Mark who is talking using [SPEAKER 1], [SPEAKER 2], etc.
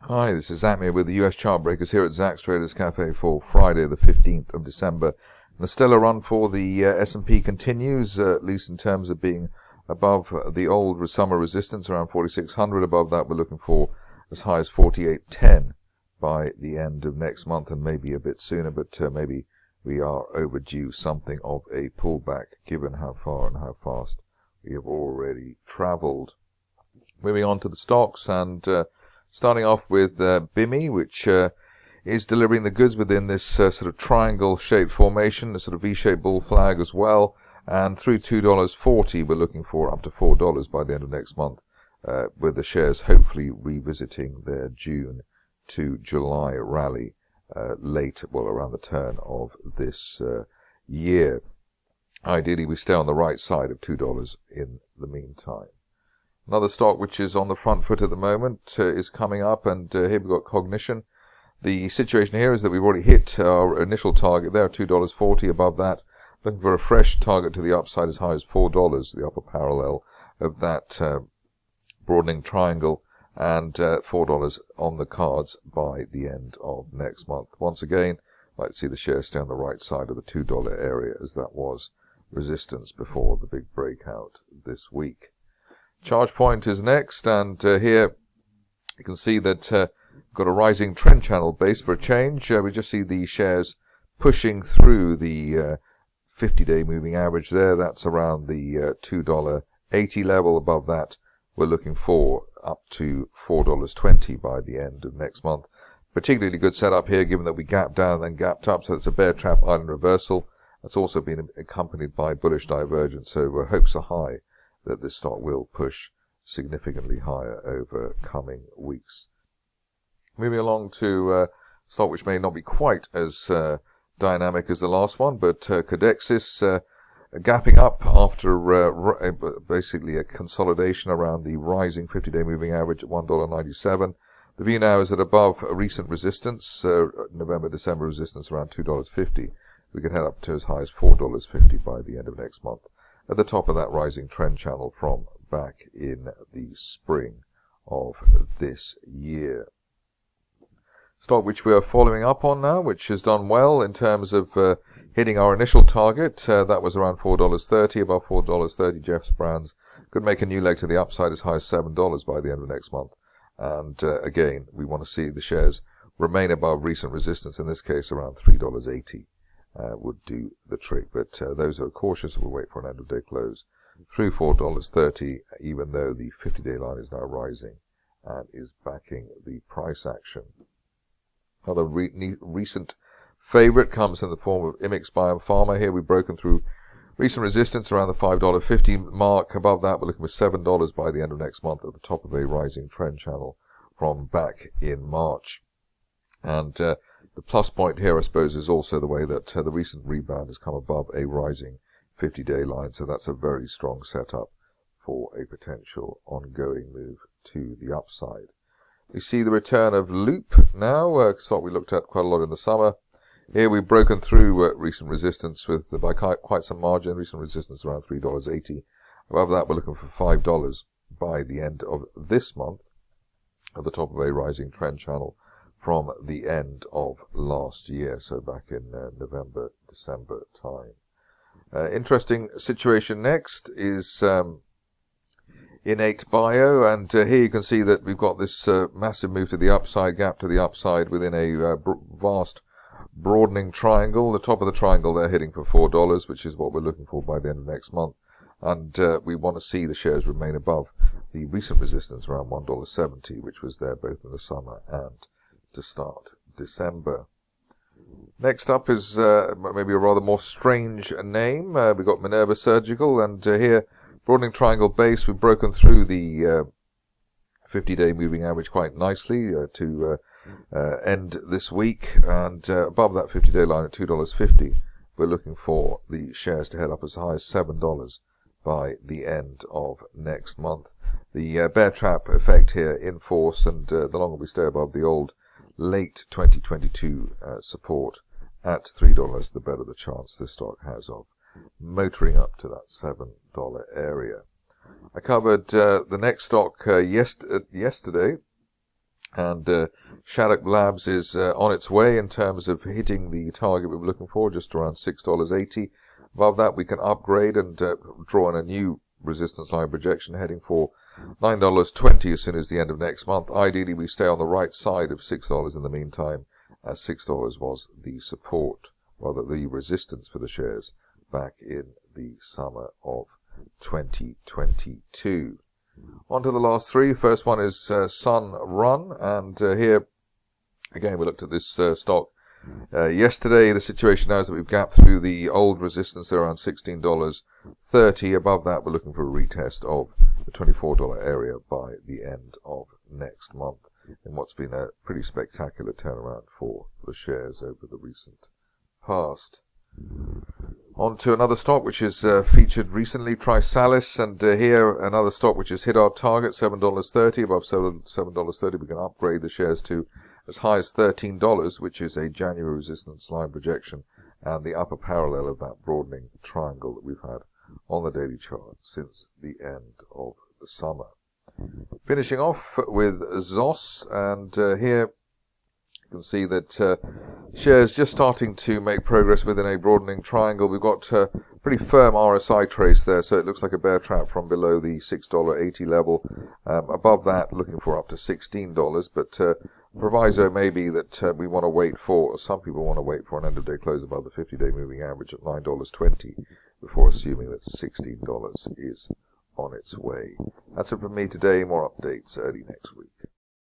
[SPEAKER 1] Hi, this is Zak Mir with the US Chartbreakers here at Zak's Traders Cafe for Friday the 15th of December. The stellar run for the S&P continues, at least in terms of being above the old summer resistance around 4,600. Above that, we're looking for as high as 48.10 by the end of next month, and maybe a bit sooner, but maybe we are overdue something of a pullback given how far and how fast we have already traveled. Moving on to the stocks, and starting off with Bimi, which is delivering the goods within this sort of triangle-shaped formation, a sort of V-shaped bull flag as well. And through $2.40, we're looking for up to $4 by the end of next month, with the shares hopefully revisiting their June to July rally around the turn of this year. Ideally, we stay on the right side of $2 in the meantime. Another stock which is on the front foot at the moment is coming up, and here we've got Cognition. The situation here is that we've already hit our initial target there, $2.40. Above that, looking for a fresh target to the upside as high as $4, the upper parallel of that broadening triangle, and $4 on the cards by the end of next month. Once again, I'd like to see the share stay on the right side of the $2 area, as that was resistance before the big breakout this week. ChargePoint is next, and here you can see that got a rising trend channel base for a change. We just see the shares pushing through the 50-day moving average there. That's around the $2.80 level. Above that, we're looking for up to $4.20 by the end of next month. Particularly good setup here, given that we gapped down and then gapped up, so it's a bear trap island reversal. That's also been accompanied by bullish divergence, so hopes are high that this stock will push significantly higher over coming weeks. Moving along to a stock which may not be quite as dynamic as the last one, but Codexis gapping up after basically a consolidation around the rising 50-day moving average at $1.97. The view now is at above a recent resistance, November-December resistance around $2.50. We could head up to as high as $4.50 by the end of next month, at the top of that rising trend channel from back in the spring of this year. Stock which we are following up on now, which has done well in terms of hitting our initial target. That was around $4.30, above $4.30. Jeff's Brands could make a new leg to the upside as high as $7 by the end of next month. And again, we want to see the shares remain above recent resistance, in this case around $3.80. Would do the trick, but those who are cautious will wait for an end of day close through $4.30, even though the 50-day line is now rising and is backing the price action. Another recent favorite comes in the form of Immix Biopharma. Here we've broken through recent resistance around the $5.50 mark. Above that, we're looking for $7 by the end of next month, at the top of a rising trend channel from back in March. And the plus point here, I suppose, is also the way that the recent rebound has come above a rising 50-day line. So that's a very strong setup for a potential ongoing move to the upside. We see the return of Loop now, stock we looked at quite a lot in the summer. Here we've broken through recent resistance with by quite some margin. Recent resistance around $3.80. Above that, we're looking for $5 by the end of this month, at the top of a rising trend channel from the end of last year, so back in November, December time. Interesting situation next is Innate Bio, and here you can see that we've got this massive move to the upside, gap to the upside within a vast broadening triangle. The top of the triangle there hitting for $4, which is what we're looking for by the end of next month. And we want to see the shares remain above the recent resistance around $1.70, which was there both in the summer and to start December. Next up is maybe a rather more strange name. We've got Minerva Surgical, and here, broadening triangle base, we've broken through the 50-day moving average quite nicely to end this week, and above that 50-day line at $2.50, we're looking for the shares to head up as high as $7 by the end of next month. The bear trap effect here in force, and the longer we stay above the old late 2022 support at $3, the better the chance this stock has of motoring up to that $7 area. I covered the next stock yesterday, And Shattuck Labs is on its way in terms of hitting the target we were looking for, just around $6.80. Above that, we can upgrade and draw in a new resistance line projection heading for $9.20 as soon as the end of next month. Ideally, we stay on the right side of $6 in the meantime, as $6 was the support, rather the resistance for the shares back in the summer of 2022. On to the last three. First one is Sunrun, and here again we looked at this stock yesterday. The situation now is that we've gapped through the old resistance there around $16.30. Above that, we're looking for a retest of the $24 area by the end of next month, in what's been a pretty spectacular turnaround for the shares over the recent past. On to another stock which is featured recently, Trisalus, and here another stock which has hit our target, $7.30. Above $7.30 we can upgrade the shares to as high as $13, which is a January resistance line projection and the upper parallel of that broadening triangle that we've had on the daily chart since the end of the summer. Finishing off with ZOS, and here you can see that shares just starting to make progress within a broadening triangle. We've got a pretty firm RSI trace there, so it looks like a bear trap from below the $6.80 level. Above that, looking for up to $16, but proviso may be that we want to wait for, or some people want to wait for an end-of-day close above the 50-day moving average at $9.20 before assuming that $16 is on its way. That's it from me today. More updates early next week.